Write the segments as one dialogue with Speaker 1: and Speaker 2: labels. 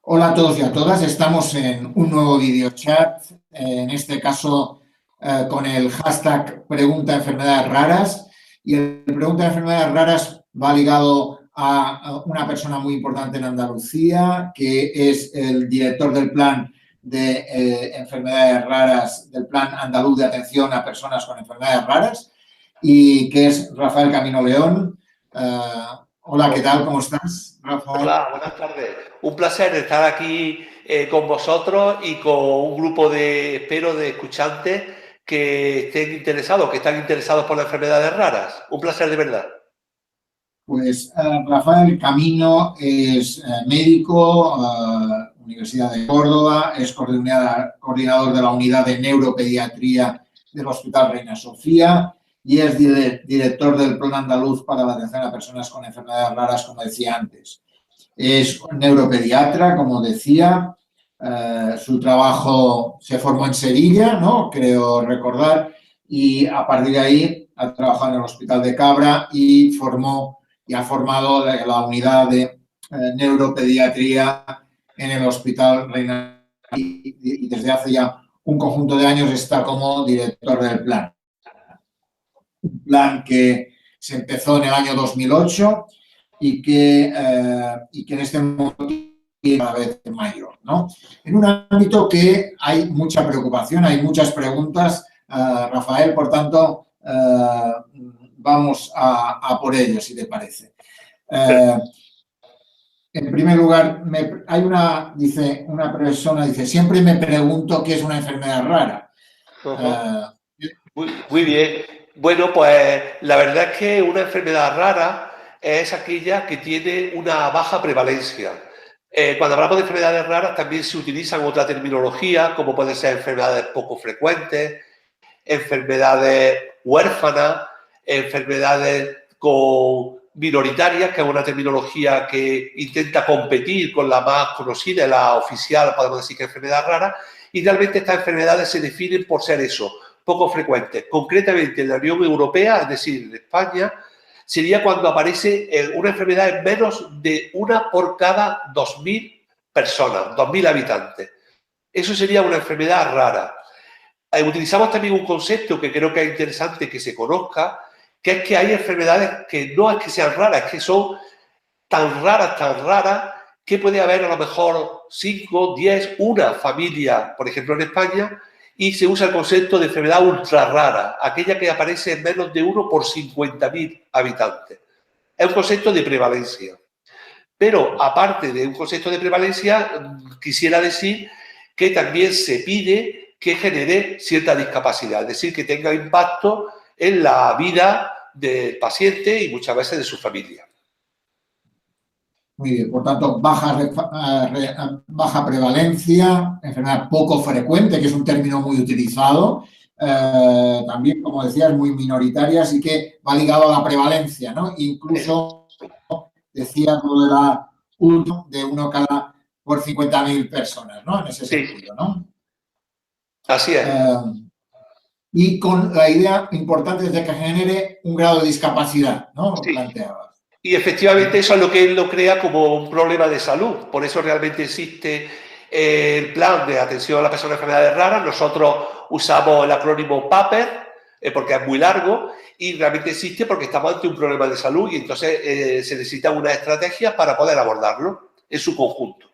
Speaker 1: Hola a todos y a todas, estamos en un nuevo video chat, en este caso con el hashtag Pregunta Enfermedades Raras, y el Pregunta de Enfermedades Raras va ligado a una persona muy importante en Andalucía, que es el director del plan de enfermedades raras, del plan andaluz de atención a personas con enfermedades raras, y que es Rafael Camino León. Hola, ¿qué tal? ¿Cómo estás, Rafael?
Speaker 2: Hola, buenas tardes. Un placer estar aquí con vosotros y con un grupo espero, de escuchantes que estén interesados, que están interesados por las enfermedades raras. Un placer de verdad.
Speaker 1: Pues Rafael Camino es médico, Universidad de Córdoba, es coordinador de la unidad de neuropediatría del Hospital Reina Sofía y es director del Plan Andaluz para la atención a personas con enfermedades raras, como decía antes. Es neuropediatra, como decía, su trabajo se formó en Sevilla, ¿no? Creo recordar, y a partir de ahí ha trabajado en el Hospital de Cabra y ha formado la unidad de neuropediatría en el Hospital Reina y desde hace ya un conjunto de años está como director del plan. Un plan que se empezó en el año 2008 y que en este momento es cada vez mayor, ¿no? En un ámbito que hay mucha preocupación, hay muchas preguntas, Rafael, por tanto, vamos a por ello, si te parece. En primer lugar, una persona dice, siempre me pregunto qué es una enfermedad rara.
Speaker 2: Muy bien. Bueno, pues la verdad es que una enfermedad rara es aquella que tiene una baja prevalencia. Cuando hablamos de enfermedades raras también se utilizan otra terminología, como pueden ser enfermedades poco frecuentes, enfermedades huérfanas, enfermedades minoritarias, que es una terminología que intenta competir con la más conocida, la oficial, podemos decir que es enfermedad rara, y realmente estas enfermedades se definen por ser eso, poco frecuentes. Concretamente en la Unión Europea, es decir, en España, sería cuando aparece una enfermedad en menos de una por cada 2.000 personas, 2.000 habitantes. Eso sería una enfermedad rara. Utilizamos también un concepto que creo que es interesante que se conozca, que es que hay enfermedades que no es que sean raras, es que son tan raras, que puede haber a lo mejor 5, 10, una familia, por ejemplo en España, y se usa el concepto de enfermedad ultra rara, aquella que aparece en menos de 1 por 50.000 habitantes. Es un concepto de prevalencia. Pero aparte de un concepto de prevalencia, quisiera decir que también se pide que genere cierta discapacidad, es decir, que tenga impacto en la vida del paciente y muchas veces de su familia.
Speaker 1: Muy bien, por tanto, baja prevalencia, enfermedad poco frecuente, que es un término muy utilizado, también, como decías, muy minoritaria, así que va ligado a la prevalencia, ¿no? Incluso decías lo de de uno cada por 50.000 personas, ¿no? En ese sentido, ¿no?
Speaker 2: Así es.
Speaker 1: Y con la idea importante de que genere un grado de discapacidad, ¿no?
Speaker 2: Sí.
Speaker 1: Planteabas.
Speaker 2: Y efectivamente eso es lo que él lo crea como un problema de salud. Por eso realmente existe el plan de atención a las personas con enfermedades raras. Nosotros usamos el acrónimo PAPER porque es muy largo y realmente existe porque estamos ante un problema de salud y entonces se necesitan unas estrategias para poder abordarlo en su conjunto.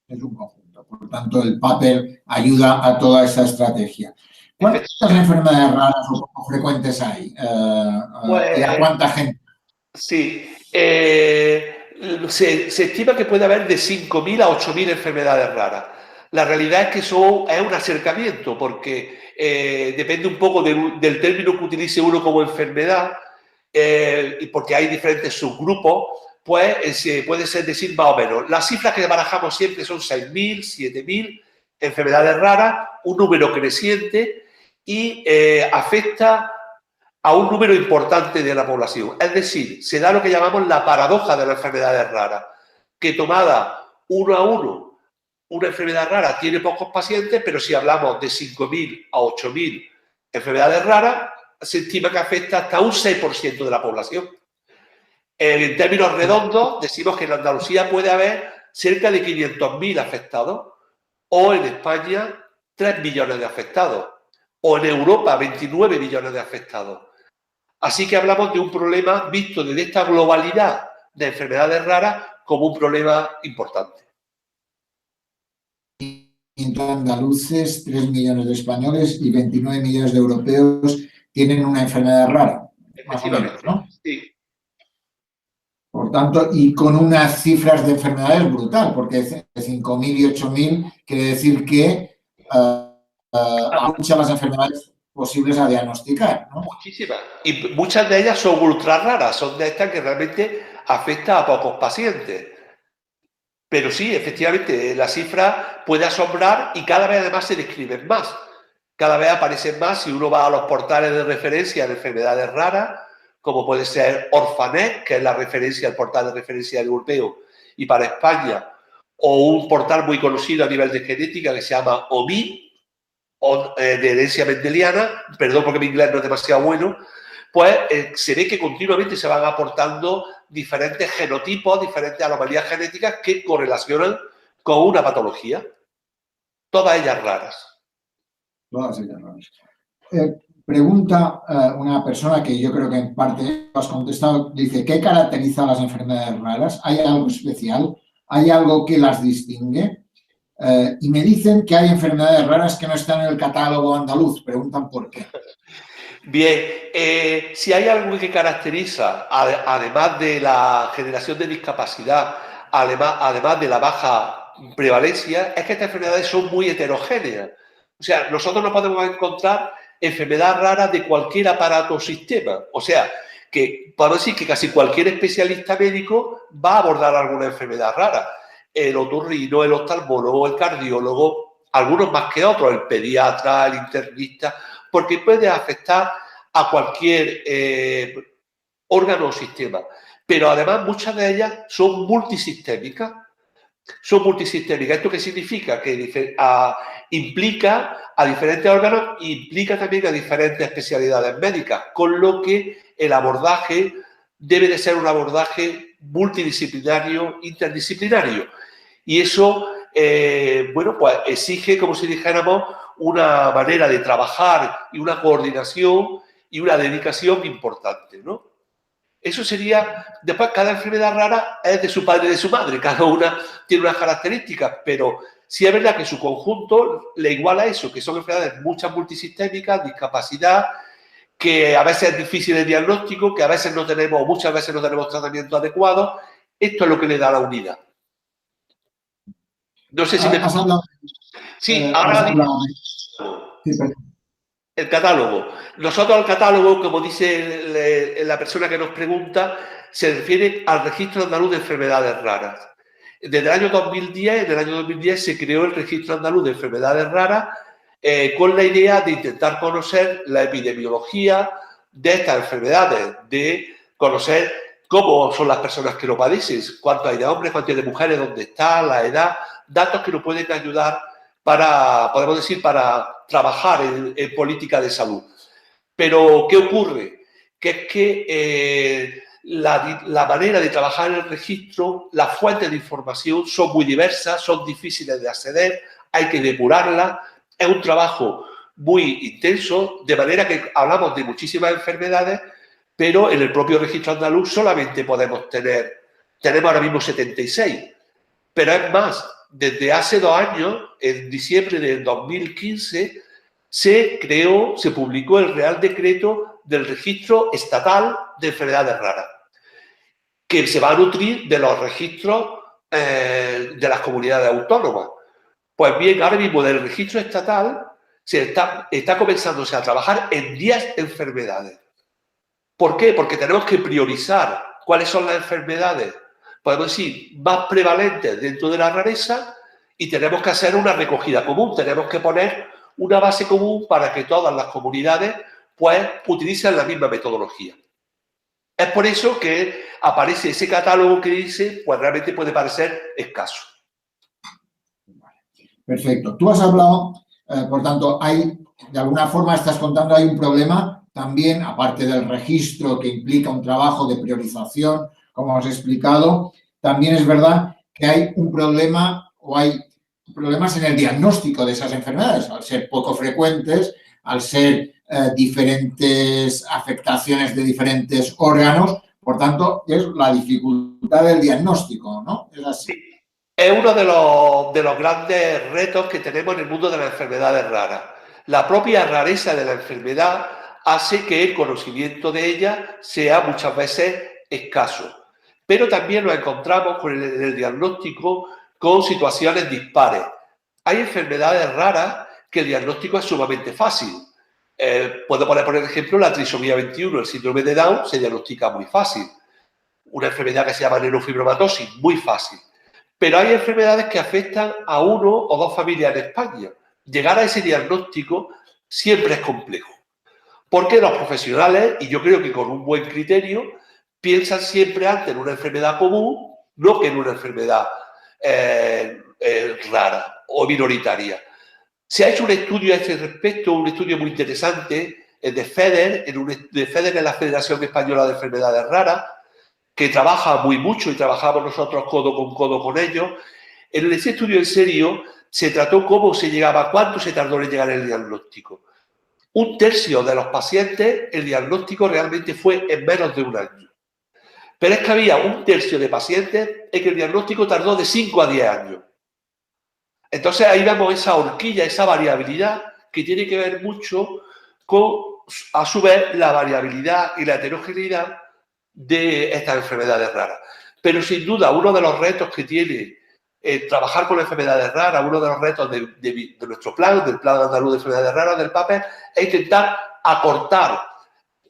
Speaker 1: Es un conjunto. Por tanto, el PAPER ayuda a toda esa estrategia. ¿Cuántas enfermedades raras o poco frecuentes hay? ¿Y a cuánta gente?
Speaker 2: Sí. Se estima que puede haber de 5.000 a 8.000 enfermedades raras. La realidad es que eso es un acercamiento porque depende un poco del término que utilice uno como enfermedad y porque hay diferentes subgrupos, pues puede ser decir más o menos. Las cifras que barajamos siempre son 6.000, 7.000 enfermedades raras, un número creciente y afecta a un número importante de la población. Es decir, se da lo que llamamos la paradoja de las enfermedades raras, que tomada uno a uno, una enfermedad rara tiene pocos pacientes, pero si hablamos de 5.000 a 8.000 enfermedades raras, se estima que afecta hasta un 6% de la población. En términos redondos, decimos que en Andalucía puede haber cerca de 500.000 afectados, o en España 3 millones de afectados, o en Europa 29 millones de afectados. Así que hablamos de un problema visto desde esta globalidad de enfermedades raras como un problema importante.
Speaker 1: Andaluces, 3 millones de españoles y 29 millones de europeos tienen una enfermedad rara, más o menos, ¿no?
Speaker 2: Sí.
Speaker 1: Por tanto, y con unas cifras de enfermedades brutal, porque de 5.000 y 8.000 quiere decir que hay muchas las enfermedades posibles a diagnosticar, ¿no?
Speaker 2: Muchísimas. Y muchas de ellas son ultra raras, son de estas que realmente afectan a pocos pacientes. Pero sí, efectivamente, la cifra puede asombrar y cada vez además se describen más. Cada vez aparecen más si uno va a los portales de referencia de enfermedades raras, como puede ser Orphanet, que es la referencia, el portal de referencia europeo y para España, o un portal muy conocido a nivel de genética que se llama OMI, de herencia mendeliana, perdón porque mi inglés no es demasiado bueno, pues se ve que continuamente se van aportando diferentes genotipos, diferentes anomalías genéticas que correlacionan con una patología. Todas ellas raras.
Speaker 1: Todas ellas raras. Pregunta una persona que yo creo que en parte has contestado, dice, ¿qué caracteriza a las enfermedades raras? ¿Hay algo especial? ¿Hay algo que las distingue? Y me dicen que hay enfermedades raras que no están en el catálogo andaluz. Preguntan por qué.
Speaker 2: Bien, si hay algo que caracteriza, además de la generación de discapacidad, además de la baja prevalencia, es que estas enfermedades son muy heterogéneas. O sea, nosotros no podemos encontrar enfermedades raras de cualquier aparato o sistema. O sea, que podemos decir que casi cualquier especialista médico va a abordar alguna enfermedad rara. El otorrino, el oftalmólogo, el cardiólogo, algunos más que otros, el pediatra, el internista, porque puede afectar a cualquier órgano o sistema. Pero además muchas de ellas son multisistémicas. Son multisistémicas. ¿Esto qué significa? Que implica a diferentes órganos e implica también a diferentes especialidades médicas, con lo que el abordaje debe de ser un abordaje multidisciplinario, interdisciplinario. Y eso, bueno, pues exige, como si dijéramos, una manera de trabajar y una coordinación y una dedicación importante, ¿no? Eso sería, después cada enfermedad rara es de su padre y de su madre, cada una tiene unas características, pero sí es verdad que su conjunto le iguala eso, que son enfermedades muchas multisistémicas, discapacidad, que a veces es difícil de diagnóstico, que a veces no tenemos, muchas veces no tenemos tratamiento adecuado. Esto es lo que le da la unidad. No sé si me... Sí, ahora el catálogo. Nosotros al catálogo, como dice la persona que nos pregunta, se refiere al Registro Andaluz de Enfermedades Raras. Desde el año 2010, en el año 2010 se creó el Registro Andaluz de Enfermedades Raras con la idea de intentar conocer la epidemiología de estas enfermedades, de conocer cómo son las personas que lo padecen, cuánto hay de hombres, cuánto hay de mujeres, dónde está, la edad, datos que nos pueden ayudar para, podemos decir, para trabajar en política de salud. Pero, ¿qué ocurre? Que es que la manera de trabajar en el registro, las fuentes de información son muy diversas, son difíciles de acceder, hay que depurarlas, es un trabajo muy intenso, de manera que hablamos de muchísimas enfermedades, pero en el propio registro andaluz solamente tenemos ahora mismo 76, pero es más, desde hace 2 años, en diciembre del 2015, se publicó el Real Decreto del Registro Estatal de Enfermedades Raras, que se va a nutrir de los registros de las comunidades autónomas. Pues bien, ahora mismo del registro estatal se está comenzándose a trabajar en 10 enfermedades. ¿Por qué? Porque tenemos que priorizar cuáles son las enfermedades, podemos decir, más prevalentes dentro de la rareza y tenemos que hacer una recogida común, tenemos que poner una base común para que todas las comunidades pues utilicen la misma metodología. Es por eso que aparece ese catálogo que dice, pues realmente puede parecer escaso.
Speaker 1: Perfecto. Tú has hablado, por tanto, de alguna forma estás contando, hay un problema también, aparte del registro que implica un trabajo de priorización, como has explicado, también es verdad que hay un problema o hay problemas en el diagnóstico de esas enfermedades, al ser poco frecuentes, al ser diferentes afectaciones de diferentes órganos, por tanto, es la dificultad del diagnóstico, ¿no? Es así.
Speaker 2: Es uno de los grandes retos que tenemos en el mundo de las enfermedades raras. La propia rareza de la enfermedad hace que el conocimiento de ella sea muchas veces escaso. Pero también nos encontramos con el diagnóstico con situaciones dispares. Hay enfermedades raras que el diagnóstico es sumamente fácil. Puedo poner, por ejemplo, la trisomía 21, el síndrome de Down, se diagnostica muy fácil. Una enfermedad que se llama neurofibromatosis, muy fácil. Pero hay enfermedades que afectan a uno o dos familias en España. Llegar a ese diagnóstico siempre es complejo. Porque los profesionales, y yo creo que con un buen criterio, piensan siempre antes en una enfermedad común, no que en una enfermedad rara o minoritaria. Se ha hecho un estudio a este respecto, un estudio muy interesante de FEDER, FEDER es la Federación Española de Enfermedades Raras, que trabaja muy mucho y trabajamos nosotros codo con ellos. En ese estudio en serio se trató cómo se llegaba, cuánto se tardó en llegar el diagnóstico. Un tercio de los pacientes, el diagnóstico realmente fue en menos de un año. Pero es que había un tercio de pacientes en que el diagnóstico tardó de 5 a 10 años. Entonces ahí vemos esa horquilla, esa variabilidad que tiene que ver mucho con, a su vez, la variabilidad y la heterogeneidad de estas enfermedades raras. Pero sin duda uno de los retos que tiene trabajar con enfermedades raras, uno de los retos de nuestro plan, del Plan Andaluz de Enfermedades Raras, del PAPE, es intentar acortar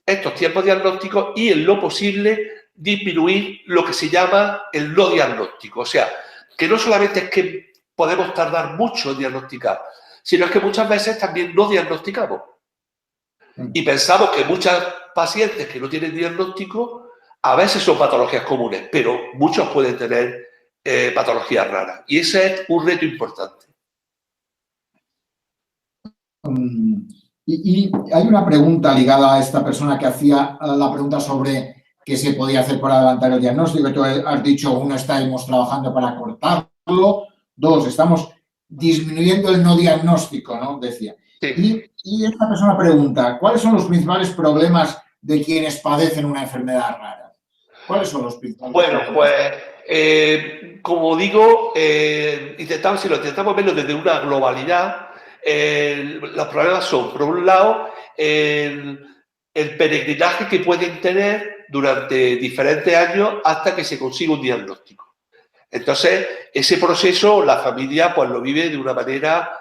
Speaker 2: estos tiempos diagnósticos y en lo posible disminuir lo que se llama el no diagnóstico. O sea, que no solamente es que podemos tardar mucho en diagnosticar, sino es que muchas veces también no diagnosticamos. Y pensamos que muchas pacientes que no tienen diagnóstico a veces son patologías comunes, pero muchos pueden tener patologías raras. Y ese es un reto importante.
Speaker 1: Y hay una pregunta ligada a esta persona que hacía la pregunta sobre qué se podía hacer para adelantar el diagnóstico. Tú has dicho, uno, estamos trabajando para cortarlo. Dos, estamos disminuyendo el no diagnóstico, ¿no? Decía. Sí. Y esta persona pregunta, ¿cuáles son los principales problemas de quienes padecen una enfermedad rara? ¿Cuáles son los principales problemas?
Speaker 2: Bueno, pues, como digo, si lo intentamos verlo desde una globalidad, los problemas son, por un lado, el peregrinaje que pueden tener durante diferentes años hasta que se consiga un diagnóstico. Entonces, ese proceso la familia pues lo vive de una manera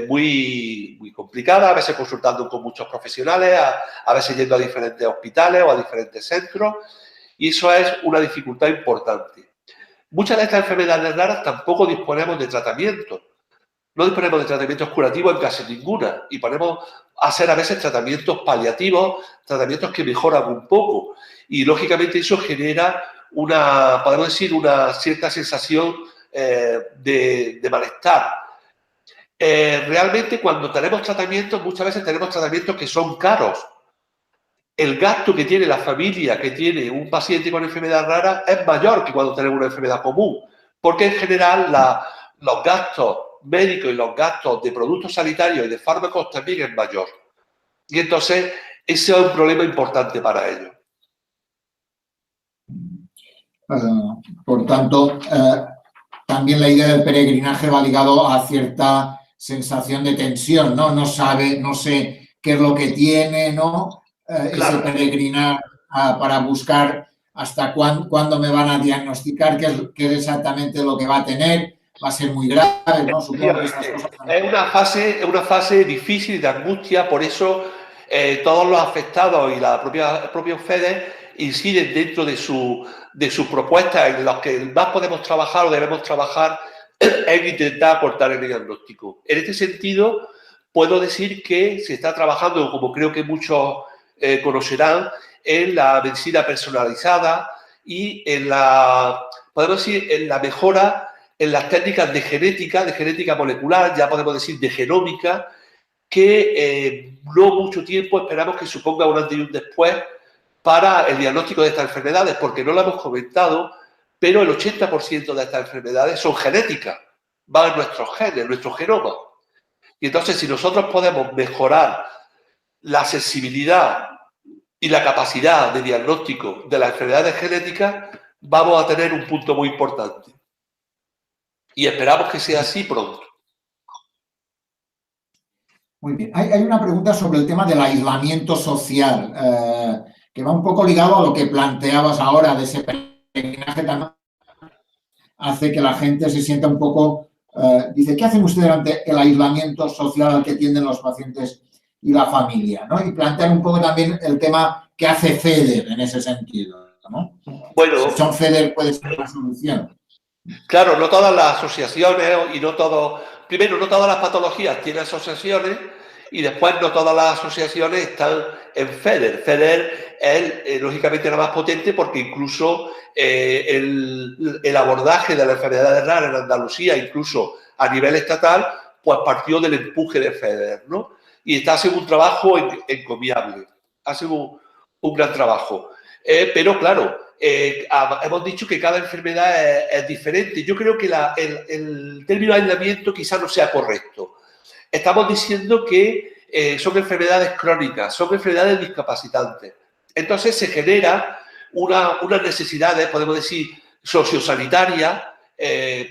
Speaker 2: muy complicada, a veces consultando con muchos profesionales, a veces yendo a diferentes hospitales o a diferentes centros, y eso es una dificultad importante. Muchas de estas enfermedades raras tampoco disponemos de tratamientos. No disponemos de tratamientos curativos en casi ninguna y podemos hacer a veces tratamientos paliativos, tratamientos que mejoran un poco. Y lógicamente eso genera podemos decir, una cierta sensación de malestar. Realmente cuando tenemos tratamientos, muchas veces tenemos tratamientos que son caros. El gasto que tiene la familia que tiene un paciente con enfermedad rara es mayor que cuando tenemos una enfermedad común, porque en general los gastos médicos y los gastos de productos sanitarios y de fármacos también es mayor. Y entonces ese es un problema importante para ellos.
Speaker 1: Por tanto, también la idea del peregrinaje va ligado a cierta sensación de tensión, ¿no? No sé qué es lo que tiene, ¿no? Claro. Ese peregrinar para buscar hasta cuándo me van a diagnosticar, qué es exactamente lo que va a tener, va a ser muy grave, ¿no? Supongo que estas cosas también.
Speaker 2: Es una fase difícil de angustia, por eso todos los afectados y la propia FEDER inciden dentro de sus propuestas en las que más podemos trabajar o debemos trabajar en intentar acortar el diagnóstico. En este sentido, puedo decir que se está trabajando, como creo que muchos conocerán, en la medicina personalizada y podemos decir, en la mejora en las técnicas de genética molecular, ya podemos decir de genómica, que no mucho tiempo esperamos que suponga un antes y un después para el diagnóstico de estas enfermedades, porque no lo hemos comentado, pero el 80% de estas enfermedades son genéticas, van en nuestros genes, en nuestro genoma. Y entonces, si nosotros podemos mejorar la sensibilidad y la capacidad de diagnóstico de las enfermedades genéticas, vamos a tener un punto muy importante. Y esperamos que sea así pronto.
Speaker 1: Muy bien. Hay una pregunta sobre el tema del aislamiento social, que va un poco ligado a lo que planteabas ahora de ese peregrinaje tan hace que la gente se sienta un poco... dice, ¿qué hacen ustedes ante el aislamiento social al que tienden los pacientes y la familia? ¿No? Y plantear un poco también el tema que hace FEDER en ese sentido, ¿no?
Speaker 2: Bueno,
Speaker 1: si son FEDER puede ser una solución.
Speaker 2: Claro, no todas las asociaciones y no todo... Primero, no todas las patologías tienen asociaciones y después no todas las asociaciones están en FEDER. FEDER es, lógicamente, la más potente porque incluso el abordaje de las enfermedades raras en Andalucía, incluso a nivel estatal, pues partió del empuje de FEDER, ¿no? Y está haciendo un trabajo encomiable, hace un gran trabajo. Pero, claro, hemos dicho que cada enfermedad es diferente. Yo creo que el término aislamiento quizás no sea correcto. Estamos diciendo que son enfermedades crónicas, son enfermedades discapacitantes. Entonces se genera unas necesidades, podemos decir, sociosanitarias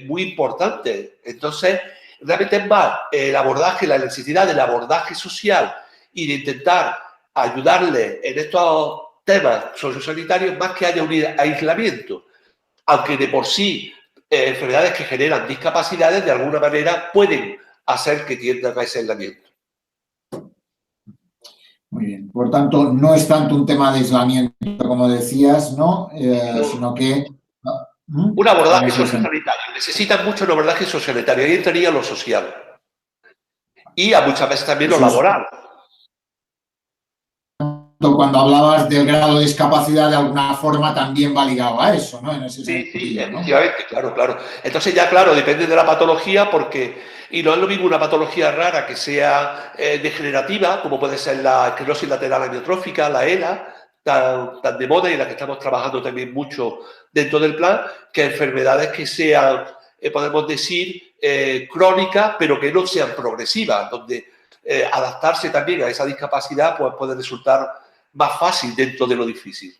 Speaker 2: muy importantes. Entonces, realmente es más el abordaje, la necesidad del abordaje social y de intentar ayudarle en estos temas sociosanitarios más que haya un aislamiento. Aunque de por sí enfermedades que generan discapacidades de alguna manera pueden hacer que tiendan a ese aislamiento.
Speaker 1: Muy bien. Por tanto, no es tanto un tema de aislamiento, como decías, ¿no? Sino que...
Speaker 2: Un abordaje sociosanitario. Necesitan mucho un abordaje sociosanitario. Ahí entraría lo social. Y a muchas veces también lo laboral.
Speaker 1: Cuando hablabas del grado de discapacidad, de alguna forma también va ligado a eso, ¿no? En ese sentido,
Speaker 2: sí, efectivamente, ¿no? Claro. Entonces ya, claro, depende de la patología porque, y no es lo mismo una patología rara que sea degenerativa, como puede ser la esclerosis lateral amiotrófica, la ELA, tan de moda y en la que estamos trabajando también mucho dentro del plan, que enfermedades que sean, podemos decir, crónicas, pero que no sean progresivas, donde adaptarse también a esa discapacidad pues, puede resultar más fácil dentro de lo difícil.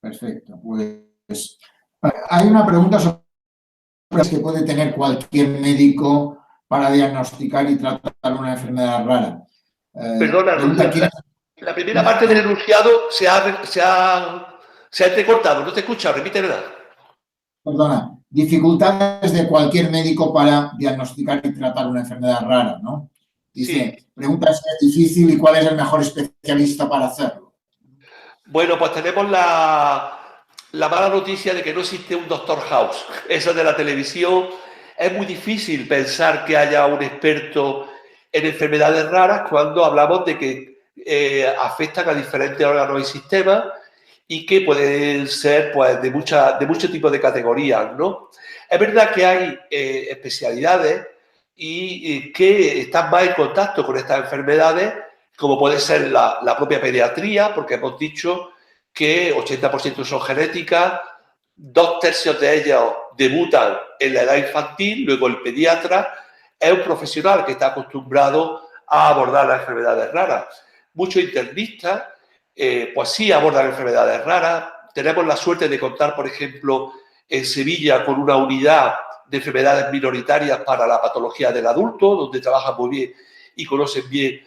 Speaker 1: Perfecto. Pues hay una pregunta sobre que puede tener cualquier médico para diagnosticar y tratar una enfermedad rara.
Speaker 2: Perdona, la primera parte del enunciado se ha entrecortado. No te escucha, repítemela.
Speaker 1: Perdona, dificultades de cualquier médico para diagnosticar y tratar una enfermedad rara, ¿no? Dice, sí. Pregunta si es difícil y cuál es el mejor especialista para hacerlo.
Speaker 2: Bueno, pues tenemos la mala noticia de que no existe un Dr. House. Eso de la televisión. Es muy difícil pensar que haya un experto en enfermedades raras cuando hablamos de que afectan a diferentes órganos y sistemas y que pueden ser pues, de muchos tipos de categorías, ¿no? Es verdad que hay especialidades y que están más en contacto con estas enfermedades, como puede ser la propia pediatría, porque hemos dicho que 80% son genéticas, 2/3 de ellas debutan en la edad infantil, luego el pediatra es un profesional que está acostumbrado a abordar las enfermedades raras. Muchos internistas, pues sí abordan enfermedades raras. Tenemos la suerte de contar, por ejemplo, en Sevilla con una unidad de enfermedades minoritarias para la patología del adulto, donde trabajan muy bien y conocen bien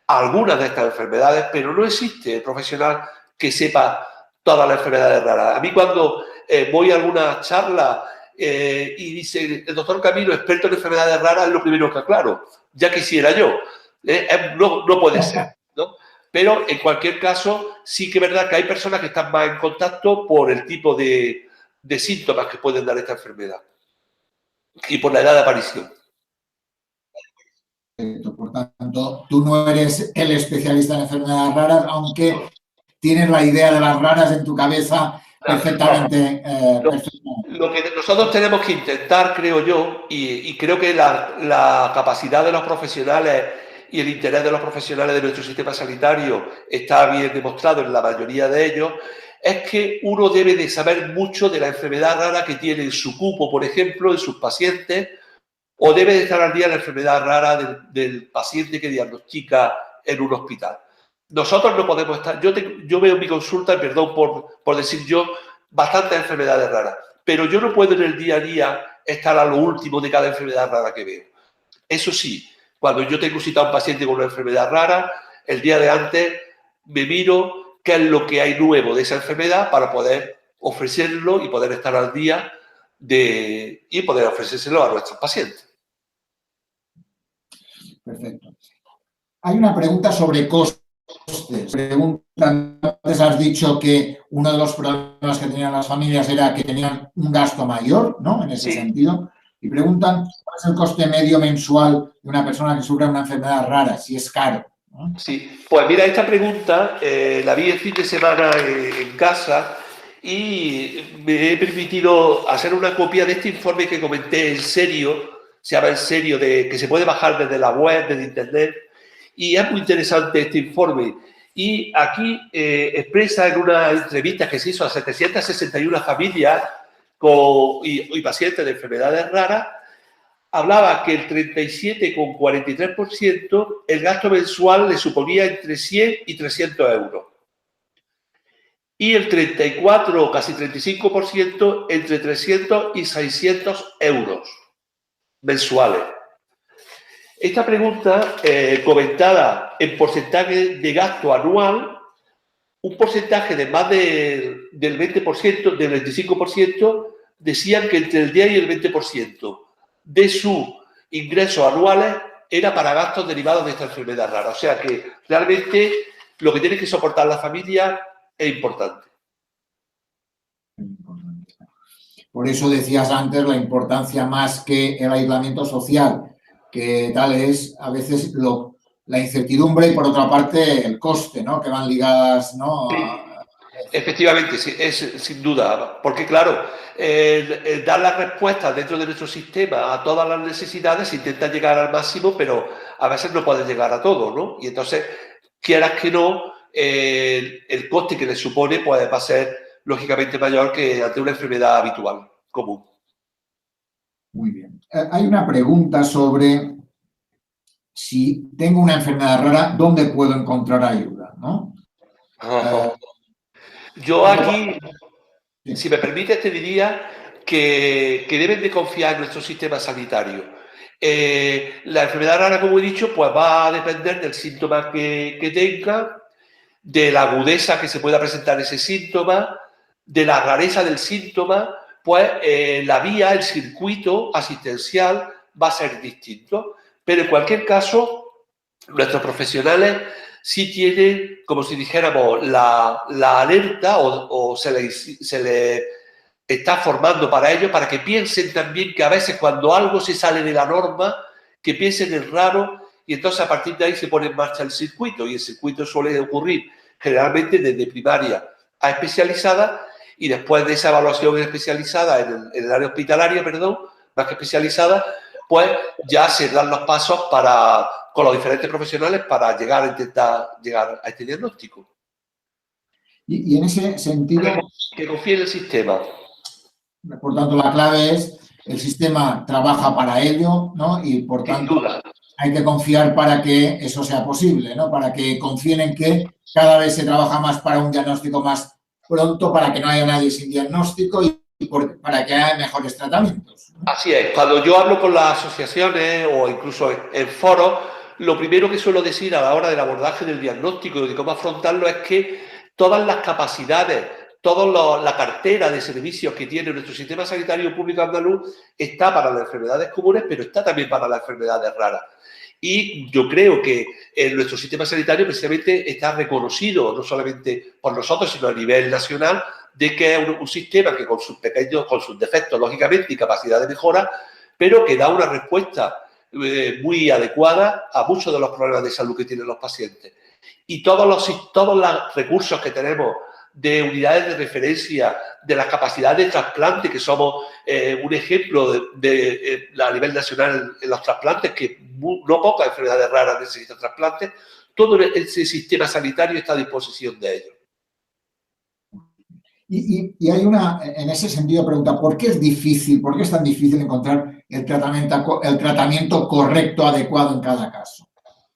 Speaker 2: algunas de estas enfermedades, pero no existe profesional que sepa todas las enfermedades raras. A mí cuando voy a alguna charla y dice el doctor Camilo, experto en enfermedades raras, es lo primero que aclaro. Ya quisiera yo. No puede ser, ¿no? Pero en cualquier caso, sí que es verdad que hay personas que están más en contacto por el tipo de síntomas que pueden dar esta enfermedad y por la edad de aparición.
Speaker 1: Por tanto, tú no eres el especialista en enfermedades raras, aunque tienes la idea de las raras en tu cabeza perfectamente.
Speaker 2: Lo que nosotros tenemos que intentar, creo yo, y creo que la capacidad de los profesionales y el interés de los profesionales de nuestro sistema sanitario está bien demostrado en la mayoría de ellos, es que uno debe de saber mucho de la enfermedad rara que tiene en su cupo, por ejemplo, en sus pacientes, o debe de estar al día de la enfermedad rara del paciente que diagnostica en un hospital. Nosotros no podemos estar... Yo veo en mi consulta, perdón por decir yo, bastantes enfermedades raras, pero yo no puedo en el día a día estar a lo último de cada enfermedad rara que veo. Eso sí, cuando yo tengo citado a un paciente con una enfermedad rara, el día de antes me miro qué es lo que hay nuevo de esa enfermedad para poder ofrecerlo y poder estar al día y poder ofrecérselo a nuestros pacientes.
Speaker 1: Perfecto. Hay una pregunta sobre costes. Antes has dicho que uno de los problemas que tenían las familias era que tenían un gasto mayor, ¿no? En ese sentido. Y preguntan cuál es el coste medio mensual de una persona que sufre una enfermedad rara, si es caro, ¿no?
Speaker 2: Sí, pues mira, esta pregunta la vi el fin de semana en casa y me he permitido hacer una copia de este informe que comenté en serio, se llama En Serio, que se puede bajar desde la web, desde internet, y es muy interesante este informe. Y aquí expresa en una entrevista que se hizo a 761 familias y pacientes de enfermedades raras, hablaba que el 37,43% el gasto mensual le suponía entre 100 y 300 euros. Y el 34, casi 35%, entre 300 y 600 euros mensuales. Esta pregunta, comentada en porcentaje de gasto anual, un porcentaje de más del 20%, del 25%, decían que entre el 10 y el 20% de sus ingresos anuales era para gastos derivados de esta enfermedad rara. O sea que realmente lo que tiene que soportar la familia es importante.
Speaker 1: Por eso decías antes la importancia más que el aislamiento social, que tal es a veces la incertidumbre y por otra parte el coste, ¿no? Que van ligadas, ¿no?
Speaker 2: Sí. Efectivamente, sí, es sin duda, porque claro, el dar las respuestas dentro de nuestro sistema a todas las necesidades intenta llegar al máximo, pero a veces no puede llegar a todo, ¿no? Y entonces, quieras que no, el coste que le supone pues, va a ser lógicamente mayor que ante una enfermedad habitual, común.
Speaker 1: Muy bien. Hay una pregunta sobre si tengo una enfermedad rara, ¿dónde puedo encontrar ayuda? ¿No?
Speaker 2: Yo aquí, si me permites, te diría que deben de confiar en nuestro sistema sanitario. La enfermedad rara, como he dicho, pues va a depender del síntoma que tenga, de la agudeza que se pueda presentar ese síntoma, de la rareza del síntoma, pues la vía, el circuito asistencial va a ser distinto. Pero en cualquier caso, nuestros profesionales sí tienen, como si dijéramos, la alerta o se le está formando para ello, para que piensen también que a veces cuando algo se sale de la norma, que piensen en raro y entonces a partir de ahí se pone en marcha el circuito y el circuito suele ocurrir generalmente desde primaria a especializada y después de esa evaluación especializada en el área hospitalaria, perdón, más que especializada, pues ya se dan los pasos con los diferentes profesionales para intentar llegar a este diagnóstico.
Speaker 1: Y en ese sentido...
Speaker 2: Que confíe en el sistema.
Speaker 1: Por tanto, la clave es el sistema trabaja para ello, ¿no? Y por tanto hay que confiar para que eso sea posible, ¿no? Para que confíen en que cada vez se trabaja más para un diagnóstico más pronto, para que no haya nadie sin diagnóstico y para que haya mejores tratamientos, ¿no?
Speaker 2: Así es. Cuando yo hablo con las asociaciones o incluso en foros, lo primero que suelo decir a la hora del abordaje del diagnóstico y de cómo afrontarlo es que todas las capacidades, toda la cartera de servicios que tiene nuestro sistema sanitario público andaluz está para las enfermedades comunes, pero está también para las enfermedades raras. Y yo creo que nuestro sistema sanitario precisamente está reconocido, no solamente por nosotros, sino a nivel nacional, de que es un sistema que con sus defectos, lógicamente, y capacidad de mejora, pero que da una respuesta muy adecuada a muchos de los problemas de salud que tienen los pacientes. Y todos los recursos que tenemos de unidades de referencia, de las capacidades de trasplante, que somos un ejemplo a nivel nacional en los trasplantes, que no pocas enfermedades raras necesitan trasplantes, todo ese sistema sanitario está a disposición de ellos.
Speaker 1: Y hay en ese sentido, pregunta, ¿por qué es tan difícil encontrar el tratamiento correcto, adecuado en cada caso?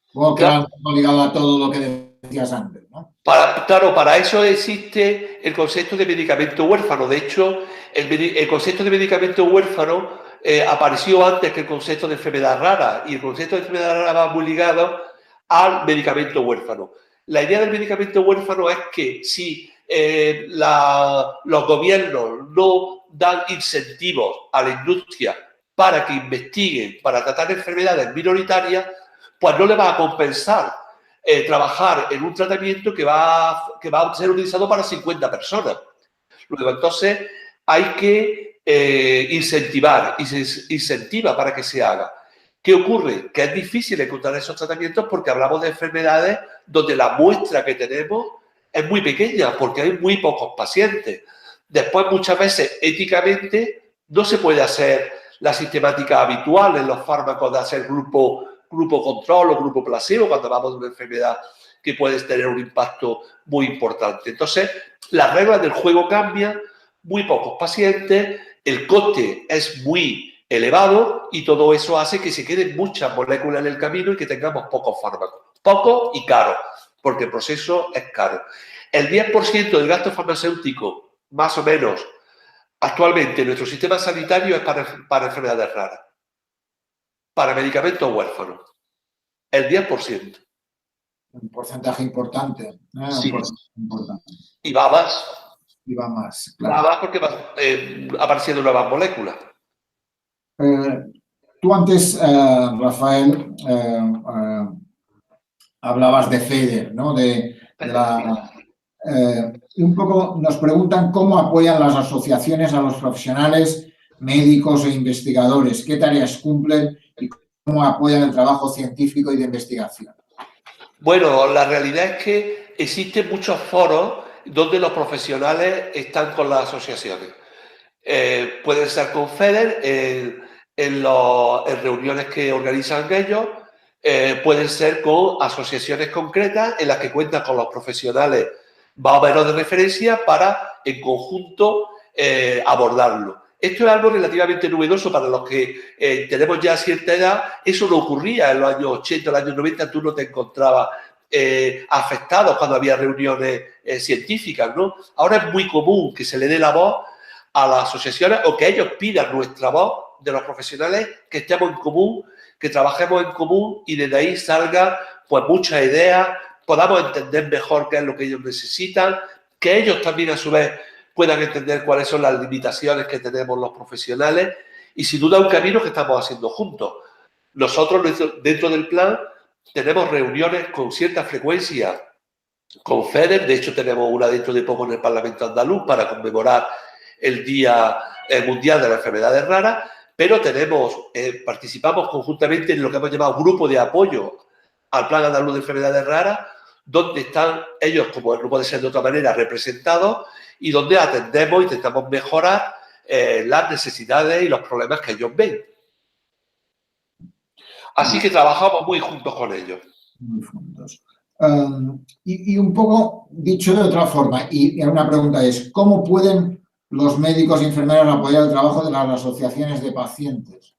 Speaker 1: Supongo que va ligado a todo lo que decías antes, ¿no?
Speaker 2: Claro, para eso existe el concepto de medicamento huérfano. De hecho, el concepto de medicamento huérfano apareció antes que el concepto de enfermedad rara, y el concepto de enfermedad rara va muy ligado al medicamento huérfano. La idea del medicamento huérfano es que si los gobiernos no dan incentivos a la industria para que investiguen, para tratar enfermedades minoritarias, pues no le va a compensar trabajar en un tratamiento que va a ser utilizado para 50 personas. Luego, entonces, hay que incentivar, y se incentiva para que se haga. ¿Qué ocurre? Que es difícil encontrar esos tratamientos porque hablamos de enfermedades donde la muestra que tenemos es muy pequeña, porque hay muy pocos pacientes. Después, muchas veces, éticamente, no se puede hacer la sistemática habitual en los fármacos de hacer grupo control o grupo placebo cuando hablamos de una enfermedad que puede tener un impacto muy importante. Entonces, las reglas del juego cambian, muy pocos pacientes, el coste es muy elevado y todo eso hace que se queden muchas moléculas en el camino y que tengamos pocos fármacos. Poco y caro, porque el proceso es caro. El 10% del gasto farmacéutico, más o menos, actualmente en nuestro sistema sanitario es para enfermedades raras. Para medicamentos huérfanos. El 10%.
Speaker 1: Un porcentaje importante.
Speaker 2: Sí.
Speaker 1: Importante.
Speaker 2: Y va más.
Speaker 1: Y va más, claro.
Speaker 2: Va más porque van apareciendo nuevas moléculas.
Speaker 1: Tú antes, Rafael, hablabas de FEDER, ¿no? Un poco nos preguntan cómo apoyan las asociaciones a los profesionales médicos e investigadores, qué tareas cumplen y cómo apoyan el trabajo científico y de investigación.
Speaker 2: Bueno, la realidad es que existen muchos foros donde los profesionales están con las asociaciones. Pueden ser con FEDER en reuniones que organizan ellos, pueden ser con asociaciones concretas en las que cuentan con los profesionales más o menos de referencia para, en conjunto, abordarlo. Esto es algo relativamente novedoso para los que tenemos ya cierta edad. Eso no ocurría en los años 80, en los años 90, tú no te encontrabas afectados cuando había reuniones científicas, ¿no? Ahora es muy común que se le dé la voz a las asociaciones o que ellos pidan nuestra voz de los profesionales, que estemos en común, que trabajemos en común y desde ahí salgan pues muchas ideas, podamos entender mejor qué es lo que ellos necesitan, que ellos también a su vez puedan entender cuáles son las limitaciones que tenemos los profesionales y sin duda un camino que estamos haciendo juntos. Nosotros dentro del plan tenemos reuniones con cierta frecuencia con FEDER, de hecho tenemos una dentro de poco en el Parlamento andaluz para conmemorar el Día Mundial de las Enfermedades Raras, pero participamos conjuntamente en lo que hemos llamado grupo de apoyo al Plan Andaluz de Enfermedades Raras, donde están ellos, como no puede ser de otra manera, representados y donde atendemos, intentamos mejorar las necesidades y los problemas que ellos ven. Así que trabajamos muy juntos con ellos.
Speaker 1: Muy juntos. Y un poco dicho de otra forma, y una pregunta es, ¿cómo pueden los médicos y enfermeras apoyar el trabajo de las asociaciones de pacientes?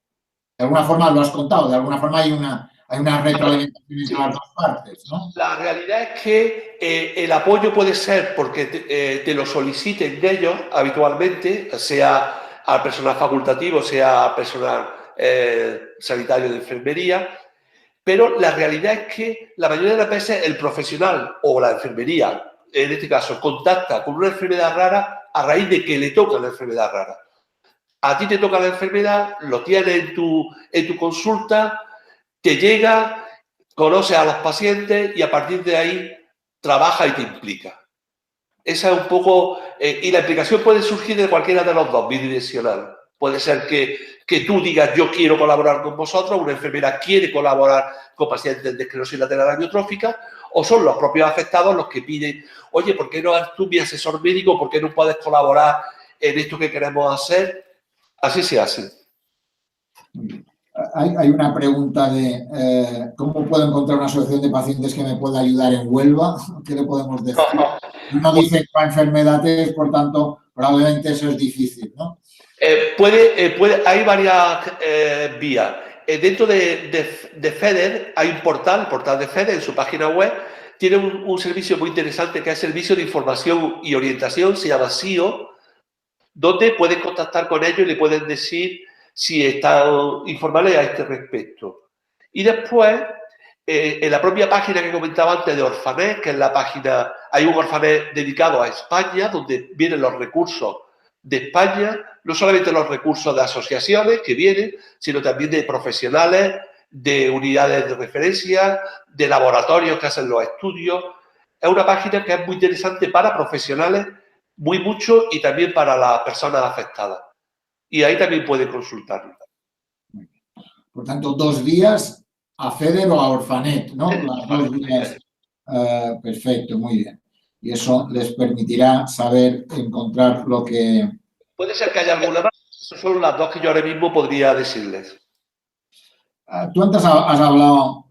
Speaker 1: De alguna forma lo has contado, de alguna forma hay una retroalimentación entre las dos partes, ¿no?
Speaker 2: La realidad es que el apoyo puede ser porque te lo soliciten de ellos habitualmente, sea al personal facultativo, sea al personal sanitario de enfermería, pero la realidad es que la mayoría de las veces el profesional o la enfermería, en este caso, contacta con una enfermedad rara a raíz de que le toca la enfermedad rara. A ti te toca la enfermedad, lo tienes en tu consulta, te llega, conoces a los pacientes y a partir de ahí trabaja y te implica. Esa es un poco... y la implicación puede surgir de cualquiera de los dos, bidireccional. Puede ser que tú digas, yo quiero colaborar con vosotros, una enfermera quiere colaborar con pacientes de esclerosis lateral amiotrófica, o son los propios afectados los que piden, oye, ¿por qué no eres tú mi asesor médico? ¿Por qué no puedes colaborar en esto que queremos hacer? Así se hace.
Speaker 1: Hay una pregunta de ¿cómo puedo encontrar una asociación de pacientes que me pueda ayudar en Huelva? ¿Qué le podemos decir? No dice qué enfermedad es, por tanto, probablemente eso es difícil, ¿no?
Speaker 2: Hay varias vías. Dentro de FEDER hay un portal, el portal de FEDER en su página web, tiene un servicio muy interesante que es el Servicio de Información y Orientación, se llama SIO, donde pueden contactar con ellos y le pueden decir si están informales a este respecto. Y después, en la propia página que comentaba antes de Orfanet, que es la página, hay un Orfanet dedicado a España, donde vienen los recursos de España, no solamente los recursos de asociaciones que vienen, sino también de profesionales, de unidades de referencia, de laboratorios que hacen los estudios. Es una página que es muy interesante para profesionales, muy mucho, y también para las personas afectadas. Y ahí también pueden consultarlo.
Speaker 1: Por tanto, 2 vías, a FEDER o a Orfanet, ¿no? Las 2 vías. Perfecto, muy bien. Y eso les permitirá saber encontrar lo que...
Speaker 2: Puede ser que haya alguna más. Esas son las 2 que yo ahora mismo podría decirles.
Speaker 1: Tú antes has hablado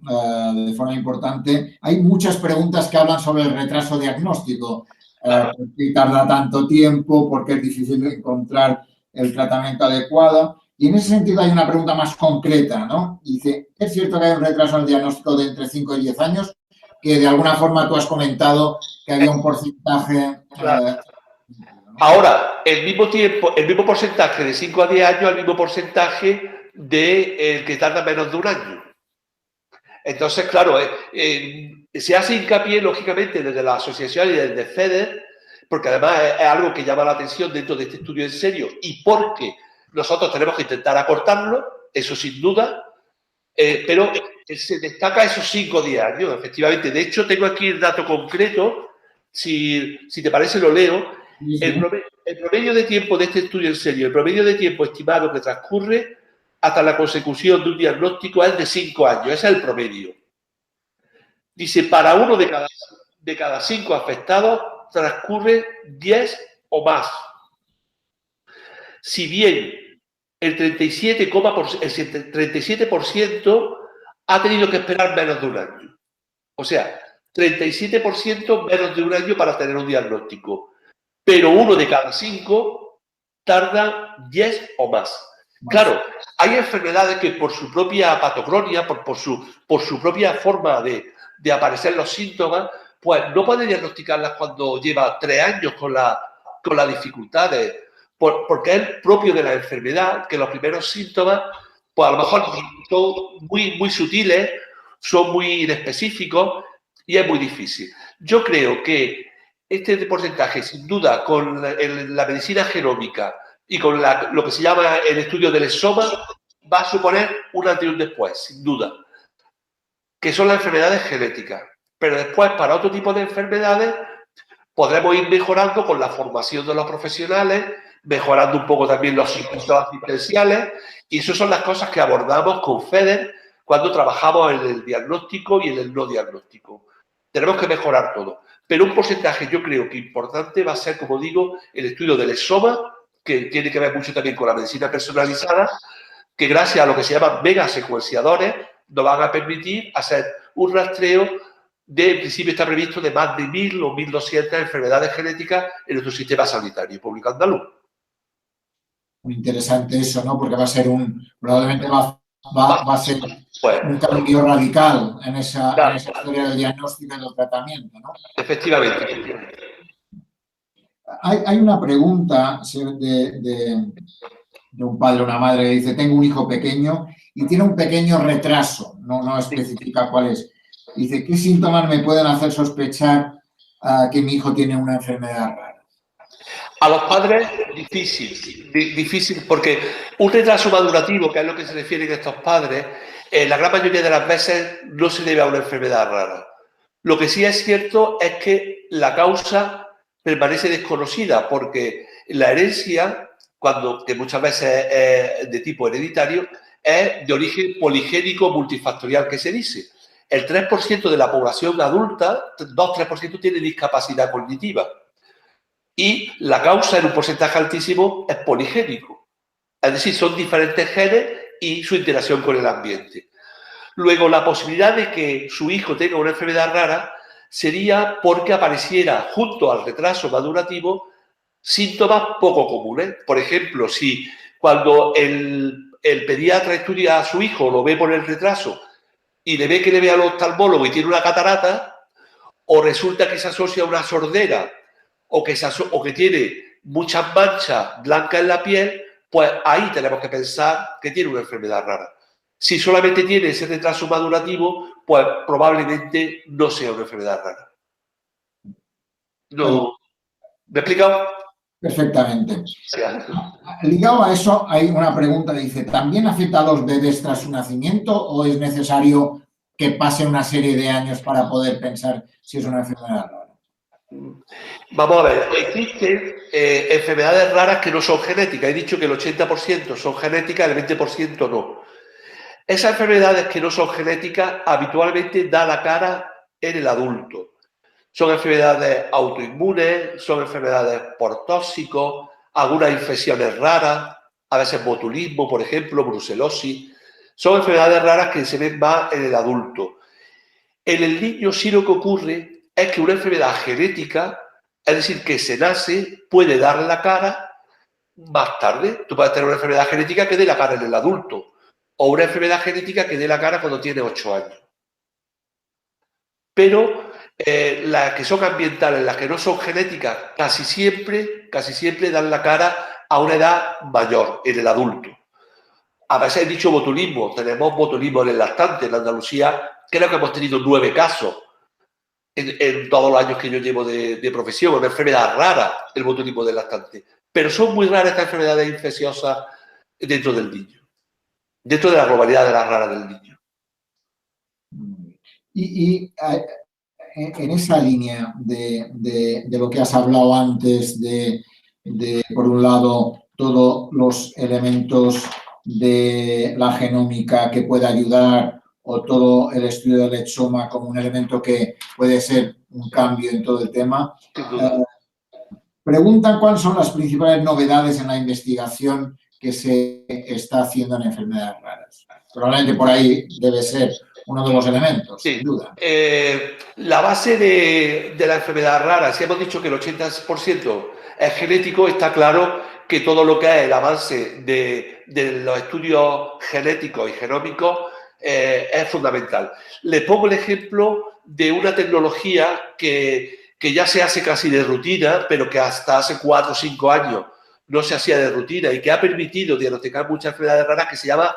Speaker 1: de forma importante. Hay muchas preguntas que hablan sobre el retraso diagnóstico. ¿Por qué tarda tanto tiempo? ¿Por qué es difícil encontrar el tratamiento adecuado? Y en ese sentido hay una pregunta más concreta, ¿no? Dice, ¿es cierto que hay un retraso en el diagnóstico de entre 5 y 10 años? Que de alguna forma tú has comentado que había un porcentaje...
Speaker 2: Ahora, el mismo porcentaje de 5 a 10 años, el mismo porcentaje de el que tarda menos de un año. Entonces, claro, se hace hincapié, lógicamente, desde la asociación y desde FEDER, porque además es algo que llama la atención dentro de este estudio en serio y porque nosotros tenemos que intentar acortarlo, eso sin duda, pero se destaca esos 5 o 10 años, efectivamente. De hecho, tengo aquí el dato concreto, si te parece lo leo. El promedio de tiempo de este estudio en serio, el promedio de tiempo estimado que transcurre hasta la consecución de un diagnóstico es de 5 años, ese es el promedio. Dice, para uno de cada 5 afectados transcurre 10 o más. Si bien el 37% ha tenido que esperar menos de un año. O sea, 37% menos de un año para tener un diagnóstico. Pero uno de cada 5 tarda 10 o más. Claro, hay enfermedades que por su propia patocronia, por su propia forma de aparecer los síntomas, pues no puede diagnosticarlas cuando lleva 3 años con las dificultades, porque es propio de la enfermedad que los primeros síntomas, pues a lo mejor son muy, muy sutiles, son muy inespecíficos y es muy difícil. Yo creo que este porcentaje, sin duda, con la medicina genómica y con lo que se llama el estudio del exoma, va a suponer un antes y un después, sin duda, que son las enfermedades genéticas. Pero después, para otro tipo de enfermedades, podremos ir mejorando con la formación de los profesionales, mejorando un poco también los circuitos asistenciales, y esas son las cosas que abordamos con FEDER cuando trabajamos en el diagnóstico y en el no diagnóstico. Tenemos que mejorar todo. Pero un porcentaje yo creo que importante va a ser, como digo, el estudio del exoma, que tiene que ver mucho también con la medicina personalizada, que gracias a lo que se llaman megasecuenciadores nos van a permitir hacer un rastreo en principio está previsto de más de 1.000 o 1.200 enfermedades genéticas en nuestro sistema sanitario público andaluz.
Speaker 1: Muy interesante eso, ¿no? Porque probablemente va a ser un cambio radical en esa historia del diagnóstico y del tratamiento, ¿no?
Speaker 2: Efectivamente.
Speaker 1: Hay una pregunta de un padre o una madre que dice, tengo un hijo pequeño y tiene un pequeño retraso, no especifica cuál es. Dice, ¿qué síntomas me pueden hacer sospechar que mi hijo tiene una enfermedad rara?
Speaker 2: A los padres, difícil, porque un retraso madurativo, que es lo que se refieren estos padres, la gran mayoría de las veces no se debe a una enfermedad rara. Lo que sí es cierto es que la causa permanece desconocida, porque la herencia, que muchas veces es de tipo hereditario, es de origen poligénico multifactorial, que se dice. El 3% de la población adulta, 2-3% tiene discapacidad cognitiva. Y la causa en un porcentaje altísimo es poligénico. Es decir, son diferentes genes y su interacción con el ambiente. Luego, la posibilidad de que su hijo tenga una enfermedad rara sería porque apareciera junto al retraso madurativo síntomas poco comunes. Por ejemplo, si cuando el pediatra estudia a su hijo, lo ve por el retraso y le ve que le ve al oftalmólogo y tiene una catarata, o resulta que se asocia a una sordera o que tiene muchas manchas blancas en la piel, pues ahí tenemos que pensar que tiene una enfermedad rara. Si solamente tiene ese retraso madurativo, pues probablemente no sea una enfermedad rara. No, ¿me he explicado?
Speaker 1: Perfectamente.
Speaker 2: Sí.
Speaker 1: Ligado a eso, hay una pregunta, dice, ¿también afecta a los bebés tras su nacimiento o es necesario que pase una serie de años para poder pensar si es una enfermedad rara?
Speaker 2: Vamos a ver, existen enfermedades raras que no son genéticas. He dicho que el 80% son genéticas, el 20% no. Esas enfermedades que no son genéticas habitualmente dan la cara en el adulto. Son enfermedades autoinmunes, son enfermedades por tóxicos, algunas infecciones raras, a veces botulismo, por ejemplo, brucelosis. Son enfermedades raras que se ven más en el adulto. En el niño sí lo que ocurre es que una enfermedad genética, es decir, que se nace, puede dar la cara más tarde. Tú puedes tener una enfermedad genética que dé la cara en el adulto o una enfermedad genética que dé la cara cuando tiene 8 años. Pero las que son ambientales, las que no son genéticas, casi siempre dan la cara a una edad mayor, en el adulto. A veces he dicho botulismo, tenemos botulismo en el lactante. En Andalucía creo que hemos tenido 9 casos en todos los años que yo llevo de profesión, una enfermedad rara, el botulismo del lactante. Pero son muy raras estas enfermedades infecciosas dentro del niño, dentro de la globalidad de las raras del niño.
Speaker 1: Y en esa línea de lo que has hablado antes, de por un lado, todos los elementos de la genómica que puede ayudar o todo el estudio del exoma como un elemento que puede ser un cambio en todo el tema. Preguntan cuáles son las principales novedades en la investigación que se está haciendo en enfermedades raras. Probablemente por ahí debe ser uno de los elementos,
Speaker 2: sí,
Speaker 1: sin duda.
Speaker 2: La base de la enfermedad rara, si hemos dicho que el 80% es genético, está claro que todo lo que es el avance de los estudios genéticos y genómicos es fundamental. Les pongo el ejemplo de una tecnología que ya se hace casi de rutina, pero que hasta hace 4 o 5 años no se hacía de rutina y que ha permitido diagnosticar muchas enfermedades raras, que se llama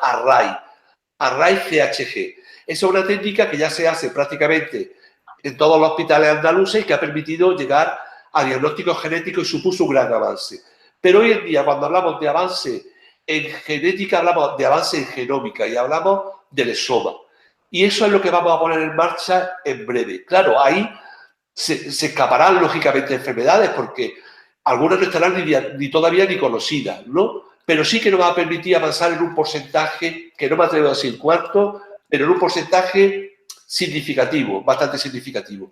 Speaker 2: Array-CHG. Esa es una técnica que ya se hace prácticamente en todos los hospitales andaluces y que ha permitido llegar a diagnósticos genéticos y supuso un gran avance. Pero hoy en día, cuando hablamos de avance en genética, hablamos de avance en genómica y hablamos del exoma. Y eso es lo que vamos a poner en marcha en breve. Claro, ahí se escaparán lógicamente enfermedades porque algunas no estarán ni todavía ni conocidas, ¿no? Pero sí que nos va a permitir avanzar en un porcentaje, que no me atrevo a decir cuánto, pero en un porcentaje significativo, bastante significativo.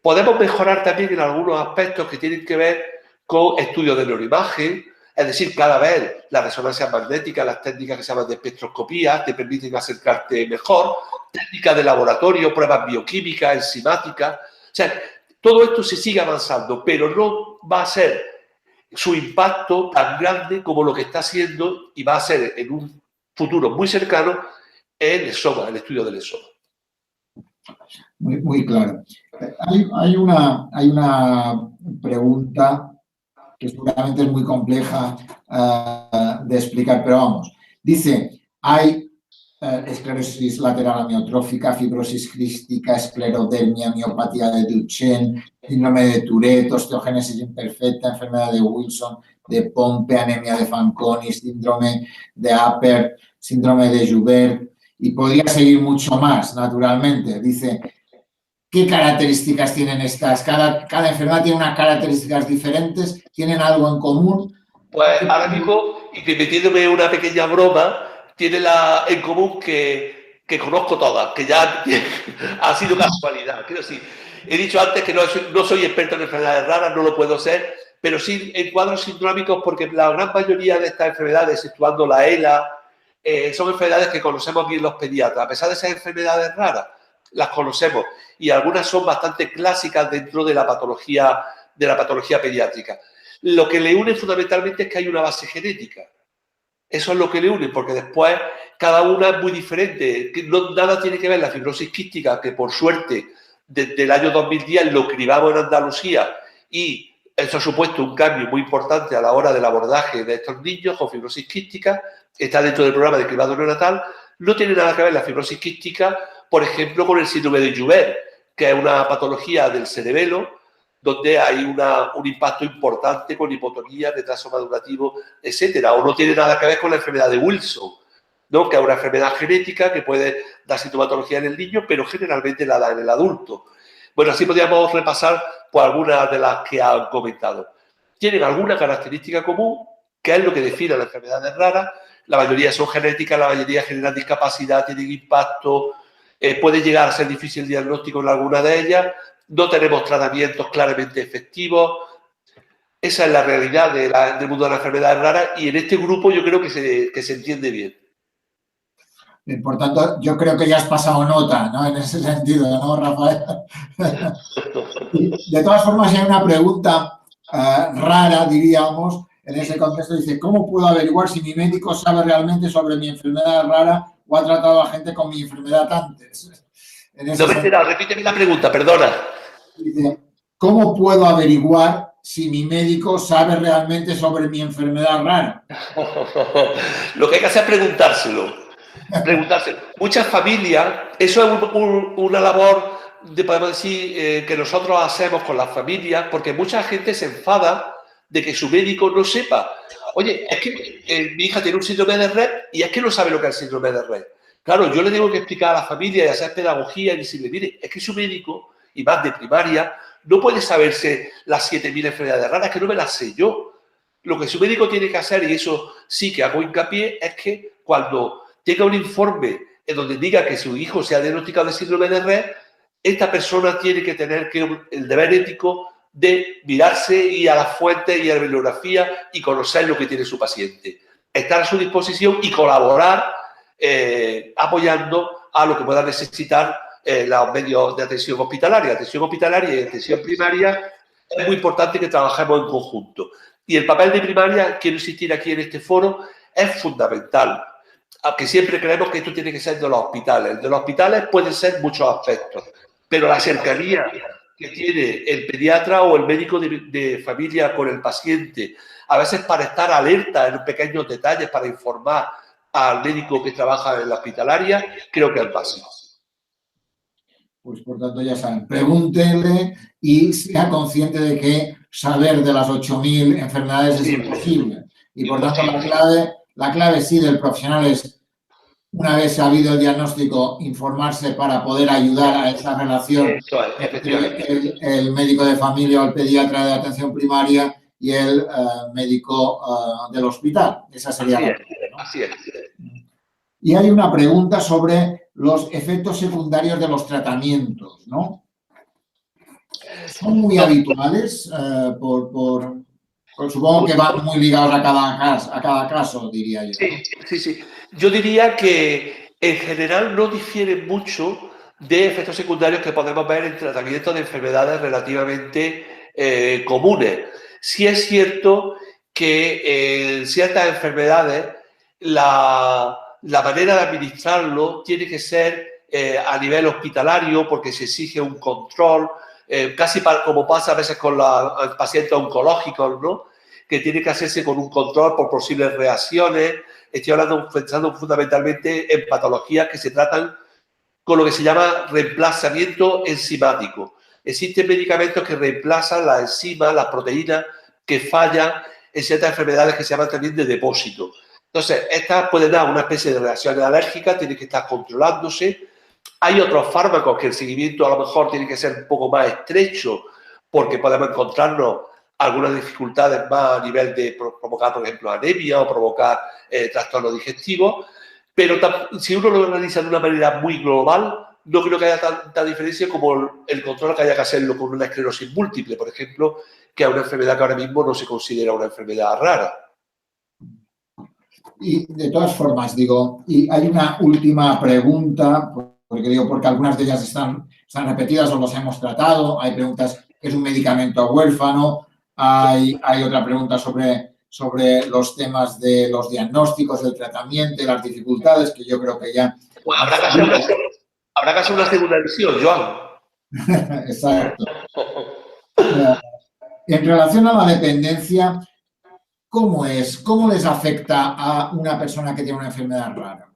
Speaker 2: Podemos mejorar también en algunos aspectos que tienen que ver con estudios de neuroimagen, es decir, cada vez las resonancias magnéticas, las técnicas que se llaman de espectroscopía, te permiten acercarte mejor, técnicas de laboratorio, pruebas bioquímicas, enzimáticas. O sea, todo esto se sigue avanzando, pero no va a ser su impacto tan grande como lo que está haciendo y va a ser en un futuro muy cercano el exoma, el estudio del exoma.
Speaker 1: Muy claro. Hay una pregunta que seguramente es muy compleja de explicar, pero vamos. Dice, hay esclerosis lateral amiotrófica, fibrosis cística, esclerodermia, miopatía de Duchenne, síndrome de Tourette, osteogénesis imperfecta, enfermedad de Wilson, de Pompe, anemia de Fanconi, síndrome de Apert, síndrome de Joubert, y podría seguir mucho más, naturalmente. Dice, ¿qué características tienen estas? Cada enfermedad tiene unas características diferentes, ¿tienen algo en común?
Speaker 2: Pues ahora mismo, y permitiéndome una pequeña broma, tiene en común que conozco todas, que ya ha sido casualidad. Quiero decir, he dicho antes que no soy experto en enfermedades raras, no lo puedo ser, pero sí en cuadros sindrómicos, porque la gran mayoría de estas enfermedades, exceptuando la ELA son enfermedades que conocemos bien los pediatras. A pesar de ser enfermedades raras, las conocemos y algunas son bastante clásicas dentro de la patología pediátrica. Lo que le une fundamentalmente es que hay una base genética. Eso es lo que le une, porque después cada una es muy diferente. Nada tiene que ver la fibrosis quística, que por suerte desde el año 2010 lo cribamos en Andalucía y eso ha supuesto un cambio muy importante a la hora del abordaje de estos niños con fibrosis quística. Está dentro del programa de cribado neonatal. No tiene nada que ver la fibrosis quística, por ejemplo, con el síndrome de Joubert, que es una patología del cerebelo, donde hay un impacto importante con hipotonía, retraso madurativo, etcétera. O no tiene nada que ver con la enfermedad de Wilson, ¿no? Que es una enfermedad genética que puede dar sintomatología en el niño, pero generalmente la da en el adulto. Bueno, así podríamos repasar por algunas de las que han comentado. Tienen alguna característica común, que es lo que define a las enfermedades raras. La mayoría son genéticas, la mayoría generan discapacidad, tienen impacto, puede llegar a ser difícil el diagnóstico en alguna de ellas. No tenemos tratamientos claramente efectivos. Esa es la realidad del mundo de las enfermedades raras y en este grupo yo creo que se entiende bien.
Speaker 1: Por tanto, yo creo que ya has pasado nota, ¿no? En ese sentido, ¿no, Rafael? De todas formas, hay una pregunta rara, diríamos, en ese contexto. Dice, ¿cómo puedo averiguar si mi médico sabe realmente sobre mi enfermedad rara o ha tratado a gente con mi enfermedad antes?
Speaker 2: No me he enterado, repíteme la pregunta, perdona.
Speaker 1: Dice, ¿cómo puedo averiguar si mi médico sabe realmente sobre mi enfermedad rara?
Speaker 2: Lo que hay que hacer es preguntárselo. Muchas familias, eso es una labor, podemos decir, que nosotros hacemos con las familias, porque mucha gente se enfada de que su médico no sepa. Oye, es que mi hija tiene un síndrome de Rett y es que no sabe lo que es el síndrome de Rett. Claro, yo le tengo que explicar a la familia y hacer pedagogía y decirle, mire, es que su médico, y más de primaria, no puede saberse las 7.000 enfermedades raras, que no me las sé yo. Lo que su médico tiene que hacer, y eso sí que hago hincapié, es que cuando tenga un informe en donde diga que su hijo se ha diagnosticado de síndrome de Rett, esta persona tiene que tener el deber ético de mirarse y a las fuentes y a la bibliografía y conocer lo que tiene su paciente. Estar a su disposición y colaborar apoyando a lo que pueda necesitar los medios de atención hospitalaria. Atención hospitalaria y atención primaria es muy importante que trabajemos en conjunto. Y el papel de primaria, quiero insistir aquí en este foro, es fundamental. Aunque siempre creemos que esto tiene que ser de los hospitales. El de los hospitales pueden ser muchos aspectos, pero la cercanía que tiene el pediatra o el médico de familia con el paciente, a veces para estar alerta en pequeños detalles, para informar al médico que trabaja en la hospitalaria, creo que es básico.
Speaker 1: Pues por tanto ya saben, pregúntenle y sea consciente de que saber de las 8.000 enfermedades es imposible. Y por tanto la clave sí del profesional es, una vez habido el diagnóstico, informarse para poder ayudar a esa relación entre el médico de familia o el pediatra de atención primaria y el médico del hospital. Esa sería la clave, ¿no?
Speaker 2: Así es.
Speaker 1: Y hay una pregunta sobre los efectos secundarios de los tratamientos, ¿no? ¿Son muy habituales? Supongo que van muy ligados a cada caso, diría yo, ¿no?
Speaker 2: Sí. Yo diría que en general no difieren mucho de efectos secundarios que podemos ver en tratamientos de enfermedades relativamente comunes. Sí es cierto que en ciertas enfermedades la manera de administrarlo tiene que ser a nivel hospitalario porque se exige un control, casi como pasa a veces con los pacientes oncológicos, ¿no? Que tiene que hacerse con un control por posibles reacciones. Estoy pensando fundamentalmente en patologías que se tratan con lo que se llama reemplazamiento enzimático. Existen medicamentos que reemplazan las enzimas, las proteínas que fallan en ciertas enfermedades que se llaman también de depósito. Entonces, estas pueden dar una especie de reacciones alérgicas, tienen que estar controlándose. Hay otros fármacos que el seguimiento a lo mejor tiene que ser un poco más estrecho porque podemos encontrarnos algunas dificultades más a nivel de provocar, por ejemplo, anemia o provocar trastornos digestivos, pero si uno lo analiza de una manera muy global, no creo que haya tanta diferencia como el control que haya que hacerlo con una esclerosis múltiple, por ejemplo, que es una enfermedad que ahora mismo no se considera una enfermedad rara.
Speaker 1: Y de todas formas, digo, y hay una última pregunta, porque algunas de ellas están repetidas o las hemos tratado. Hay preguntas, ¿qué es un medicamento huérfano? Hay otra pregunta sobre los temas de los diagnósticos, del tratamiento, las dificultades, que yo creo que ya...
Speaker 2: Pues habrá que hacer una segunda edición, Joan.
Speaker 1: Exacto. En relación a la dependencia, ¿cómo es? ¿Cómo les afecta a una persona que tiene una enfermedad rara?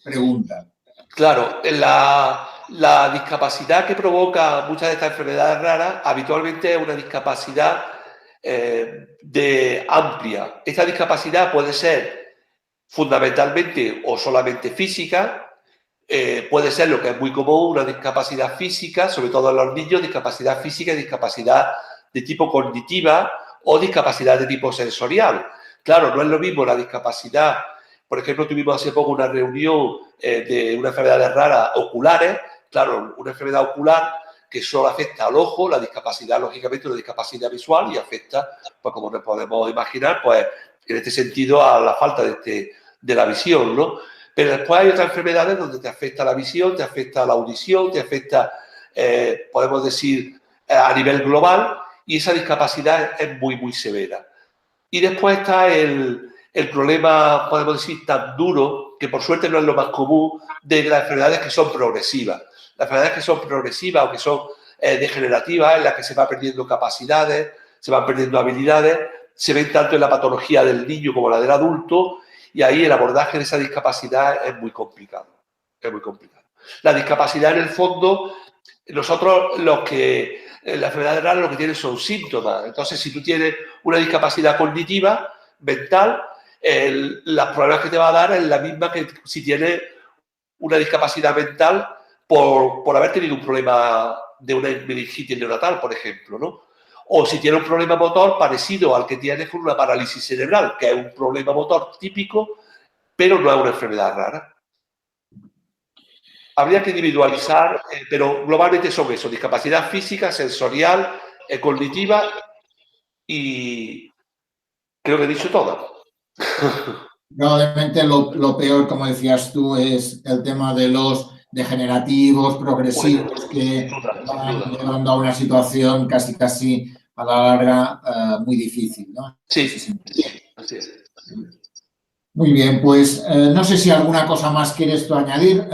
Speaker 1: Pregunta.
Speaker 2: Claro, la discapacidad que provoca muchas de estas enfermedades raras habitualmente es una discapacidad amplia. Esta discapacidad puede ser fundamentalmente o solamente física, puede ser lo que es muy común, una discapacidad física, sobre todo en los niños, discapacidad física y discapacidad de tipo cognitiva o discapacidad de tipo sensorial. Claro, no es lo mismo la discapacidad. Por ejemplo, tuvimos hace poco una reunión de unas enfermedades raras oculares. Claro, una enfermedad ocular que solo afecta al ojo, la discapacidad, lógicamente, una discapacidad visual y afecta, pues como nos podemos imaginar, pues en este sentido a la falta de la visión, ¿no? Pero después hay otras enfermedades donde te afecta la visión, te afecta la audición, te afecta, podemos decir, a nivel global, y esa discapacidad es muy, muy severa. Y después está el problema, podemos decir, tan duro, que por suerte no es lo más común, de las enfermedades que son progresivas. Las enfermedades que son progresivas o que son degenerativas, en las que se van perdiendo capacidades, se van perdiendo habilidades, se ven tanto en la patología del niño como la del adulto, y ahí el abordaje de esa discapacidad es muy complicado. Es muy complicado. La discapacidad, en el fondo, nosotros la enfermedad rara lo que tienen son síntomas. Entonces, si tú tienes una discapacidad cognitiva, mental, los problemas que te va a dar es la misma que si tienes una discapacidad mental por haber tenido un problema de una meningitis neonatal, por ejemplo, ¿no? O si tienes un problema motor parecido al que tienes con una parálisis cerebral, que es un problema motor típico, pero no es una enfermedad rara. Habría que individualizar, pero globalmente son eso, discapacidad física, sensorial, cognitiva y creo que he dicho todo.
Speaker 1: Probablemente lo peor, como decías tú, es el tema de los degenerativos, progresivos, que van llevando a una situación casi a la larga muy difícil, ¿no?
Speaker 2: Sí, así es.
Speaker 1: Muy bien, pues no sé si alguna cosa más quieres tú añadir.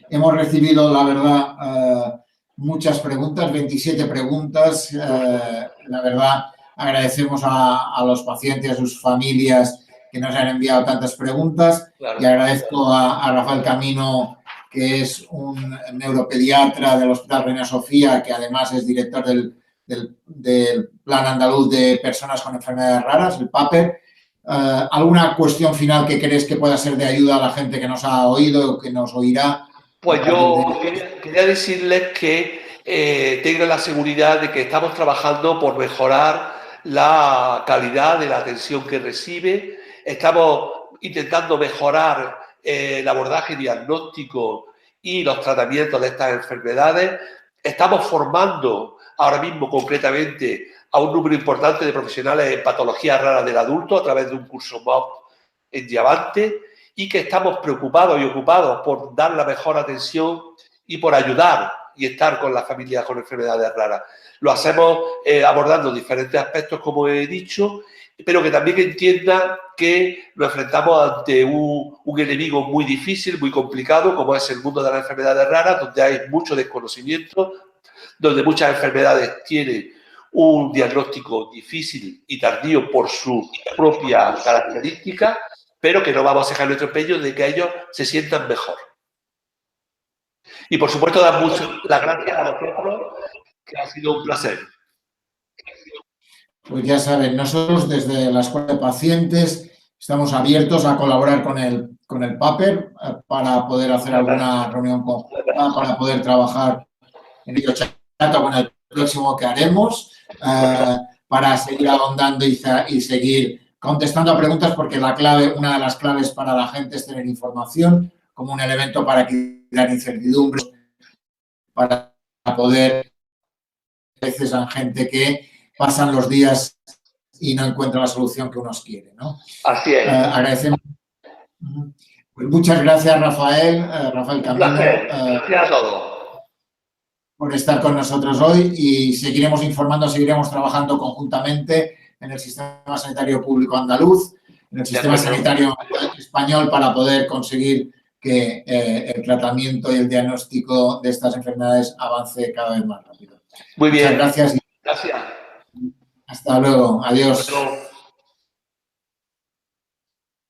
Speaker 1: Hemos recibido, la verdad, muchas preguntas, 27 preguntas. La verdad, agradecemos a los pacientes, a sus familias que nos han enviado tantas preguntas. Claro. Y agradezco a Rafael Camino, que es un neuropediatra del Hospital Reina Sofía, que además es director del Plan Andaluz de Personas con Enfermedades Raras, el PAPER. ¿Alguna cuestión final que crees que pueda ser de ayuda a la gente que nos ha oído o que nos oirá?
Speaker 2: Pues yo quería decirles que tengan la seguridad de que estamos trabajando por mejorar la calidad de la atención que recibe. Estamos intentando mejorar el abordaje diagnóstico y los tratamientos de estas enfermedades. Estamos formando ahora mismo concretamente a un número importante de profesionales en patologías raras del adulto a través de un curso MOOC en Diamante, y que estamos preocupados y ocupados por dar la mejor atención y por ayudar y estar con las familias con enfermedades raras. Lo hacemos abordando diferentes aspectos, como he dicho, pero que también entiendan que nos enfrentamos ante un enemigo muy difícil, muy complicado, como es el mundo de las enfermedades raras, donde hay mucho desconocimiento, donde muchas enfermedades tienen un diagnóstico difícil y tardío por su propia característica, pero que no vamos a dejar nuestro empeño de que ellos se sientan mejor. Y, por supuesto, dar las gracias a vosotros, que ha sido un placer.
Speaker 1: Pues ya saben, nosotros desde la Escuela de Pacientes estamos abiertos a colaborar con el PAPER para poder hacer alguna reunión conjunta, para poder trabajar en ello con el próximo que haremos, para seguir ahondando y seguir contestando a preguntas, porque una de las claves para la gente es tener información como un elemento para quitar incertidumbres, para poder, a veces, a gente que pasan los días y no encuentra la solución que uno quiere, ¿no?
Speaker 2: Así es.
Speaker 1: Agradecemos. Pues muchas gracias, Rafael Camino.
Speaker 2: Gracias a todos.
Speaker 1: Por estar con nosotros hoy y seguiremos informando, seguiremos trabajando conjuntamente en el sistema sanitario público andaluz, en el sistema sanitario español para poder conseguir que el tratamiento y el diagnóstico de estas enfermedades avance cada vez más rápido.
Speaker 2: Muy bien.
Speaker 1: Muchas gracias.
Speaker 2: Gracias.
Speaker 1: Hasta luego. Adiós.
Speaker 2: Hasta luego.